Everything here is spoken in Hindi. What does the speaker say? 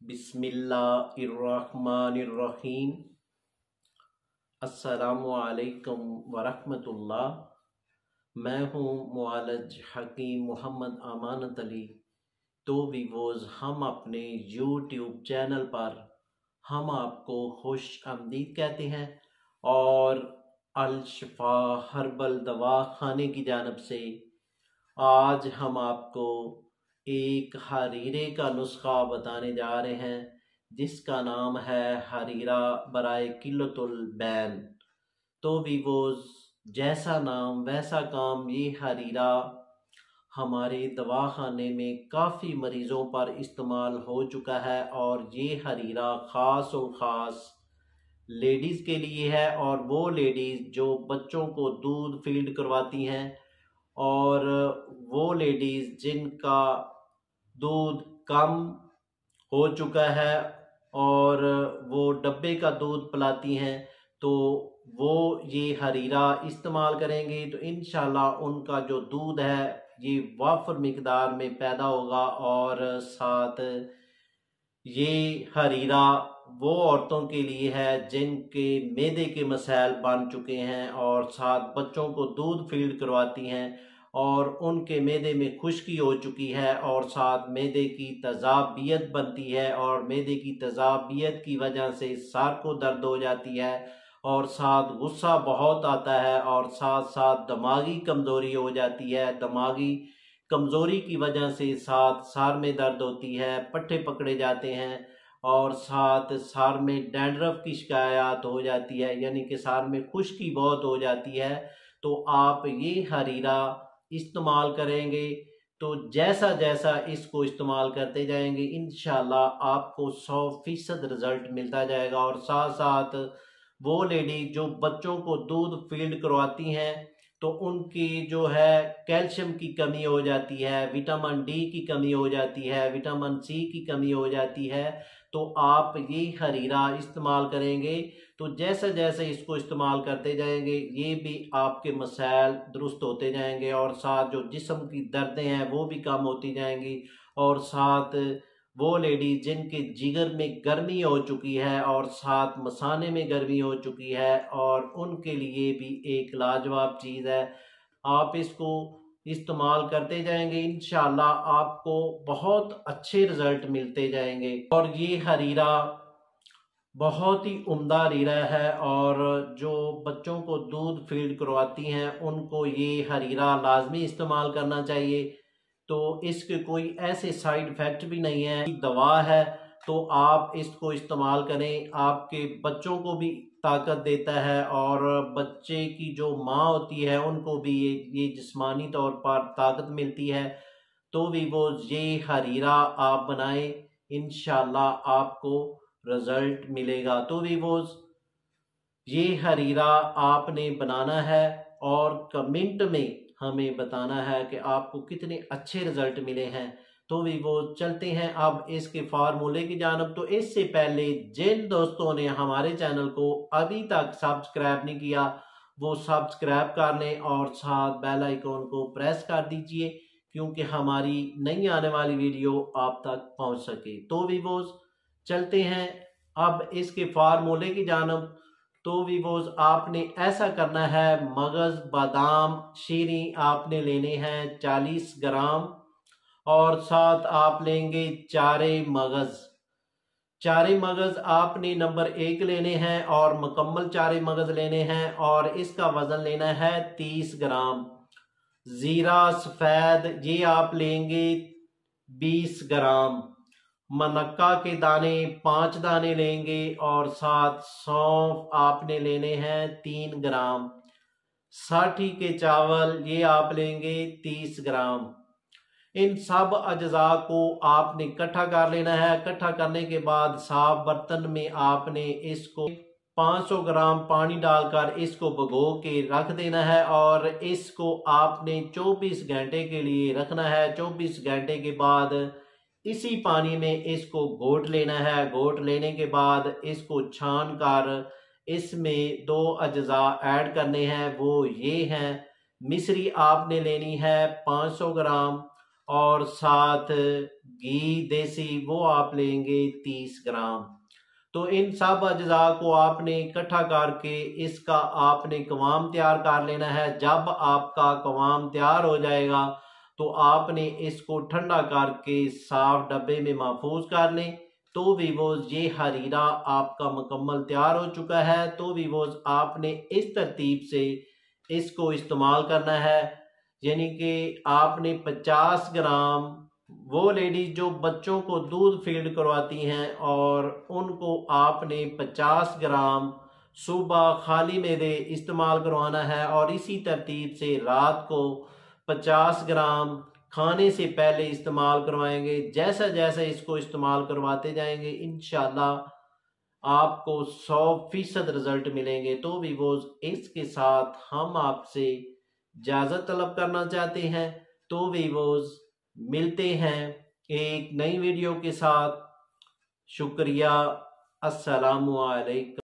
बिस्मिल्लाहिर्रहमानिर्रहीम। अस्सलामुअलैकुम वरहमतुल्लाह। मैं हूँ मुआलज हकीम मोहम्मद अमानत अली। तो वीवोज़, हम अपने यूट्यूब चैनल पर हम आपको खुश आमदीद कहते हैं और अल शिफा हर्बल दवा खाने की जानिब से आज हम आपको एक हरीरे का नुस्खा बताने जा रहे हैं जिसका नाम है हरीरा बराए किल्लतुल बैन। तो वीवोज़, जैसा नाम वैसा काम। ये हरीरा हमारे दवाखाने में काफ़ी मरीज़ों पर इस्तेमाल हो चुका है और ये हरीरा ख़ास और ख़ास लेडीज़ के लिए है, और वो लेडीज़ जो बच्चों को दूध फीड करवाती हैं और वो लेडीज़ जिनका दूध कम हो चुका है और वो डब्बे का दूध पिलाती हैं, तो वो ये हरीरा इस्तेमाल करेंगे तो इंशाल्लाह उनका जो दूध है ये वाफर मिकदार में पैदा होगा। और साथ ये हरीरा वो औरतों के लिए है जिनके मैदे के मसाइल बन चुके हैं और साथ बच्चों को दूध फीड करवाती हैं और उनके मैदे में खुश्की हो चुकी है और साथ मैदे की तेज़ाबियत बनती है और मैदे की तेज़ाबियत की वजह से सर को दर्द हो जाती है और साथ गुस्सा बहुत आता है और साथ साथ दिमागी कमज़ोरी हो जाती है। दिमागी कमज़ोरी की वजह से साथ सर में दर्द होती है, पट्टे पकड़े जाते हैं और साथ सर में डैंड्रफ की शिकायत हो जाती है, यानी कि सर में खुश्की बहुत हो जाती है। तो आप ये हरीरा इस्तेमाल करेंगे तो जैसा जैसा इसको इस्तेमाल करते जाएंगे इंशाल्लाह आपको 100% रिज़ल्ट मिलता जाएगा। और साथ साथ वो लेडी जो बच्चों को दूध फीड करवाती हैं तो उनकी जो है कैल्शियम की कमी हो जाती है, विटामिन डी की कमी हो जाती है, विटामिन सी की कमी हो जाती है। तो आप ये हरीरा इस्तेमाल करेंगे तो जैसे जैसे इसको इस्तेमाल करते जाएंगे ये भी आपके मसाइल दुरुस्त होते जाएंगे और साथ जो जिस्म की दर्दें हैं वो भी कम होती जाएंगी। और साथ वो लेडी जिनके जिगर में गर्मी हो चुकी है और साथ मसाने में गर्मी हो चुकी है और उनके लिए भी एक लाजवाब चीज़ है। आप इसको इस्तेमाल करते जाएंगे इंशाल्लाह आपको बहुत अच्छे रिजल्ट मिलते जाएंगे। और ये हरीरा बहुत ही उम्दा हरीरा है और जो बच्चों को दूध फीड करवाती हैं उनको ये हरीरा लाजमी इस्तेमाल करना चाहिए। तो इसके कोई ऐसे साइड इफ़ेक्ट भी नहीं है, दवा है तो आप इसको इस्तेमाल करें। आपके बच्चों को भी ताकत देता है और बच्चे की जो माँ होती है उनको भी ये जिस्मानी तौर पर ताकत मिलती है। तो भी वो ये हरीरा आप बनाएं, इंशाल्लाह आपको रिजल्ट मिलेगा। तो भी वो ये हरीरा आपने बनाना है और कमेंट में हमें बताना है कि आपको कितने अच्छे रिजल्ट मिले हैं। तो भी वो चलते हैं अब इसके फार्मूले की जानब। तो इससे पहले जिन दोस्तों ने हमारे चैनल को अभी तक सब्सक्राइब नहीं किया वो सब्सक्राइब कर लें और साथ बेल आइकॉन को प्रेस कर दीजिए क्योंकि हमारी नई आने वाली वीडियो आप तक पहुंच सके। तो भी वो चलते हैं अब इसके फार्मूले की जानब। तो वीवोज़, आपने ऐसा करना है, मगज़ बादाम शीरी आपने लेने हैं 40 ग्राम और साथ आप लेंगे चारे मगज़। चारे मगज़ आपने नंबर 1 लेने हैं और मुकम्मल चारे मगज़ लेने हैं और इसका वज़न लेना है 30 ग्राम। ज़ीरा सफ़ेद ये आप लेंगे 20 ग्राम। मनक्का के दाने 5 दाने लेंगे और साथ सौंफ आपने लेने हैं 3 ग्राम। साठी के चावल ये आप लेंगे 30 ग्राम। इन सब अज्जा को आपने इकट्ठा कर लेना है। इकट्ठा करने के बाद साफ बर्तन में आपने इसको 500 ग्राम पानी डालकर इसको भिगो के रख देना है और इसको आपने 24 घंटे के लिए रखना है। 24 घंटे के बाद इसी पानी में इसको घोट लेना है। घोट लेने के बाद इसको छान कर इसमें 2 अज्जा ऐड करने हैं, वो ये हैं। मिश्री आपने लेनी है 500 ग्राम और साथ घी देसी वो आप लेंगे 30 ग्राम। तो इन सब अज्जा को आपने इकट्ठा करके इसका आपने कवाम तैयार कर लेना है। जब आपका कवाम तैयार हो जाएगा तो आपने इसको ठंडा करके साफ डब्बे में महफूज कर लें। तो वीवोज ये हरीरा आपका मुकम्मल तैयार हो चुका है। तो वीवोज आपने इस तरतीब से इसको इस्तेमाल करना है, यानी कि आपने 50 ग्राम, वो लेडीज जो बच्चों को दूध फीड करवाती हैं और उनको आपने 50 ग्राम सुबह खाली मेदे इस्तेमाल करवाना है, और इसी तरतीब से रात को 50 ग्राम खाने से पहले इस्तेमाल करवाएंगे। जैसा जैसा इसको इस्तेमाल करवाते जाएंगे इंशाल्लाह आपको 100% रिजल्ट मिलेंगे। तो वीवोज इसके साथ हम आपसे इजाज़त तलब करना चाहते हैं। तो वीवोज मिलते हैं एक नई वीडियो के साथ। शुक्रिया। अस्सलामु अलैकुम।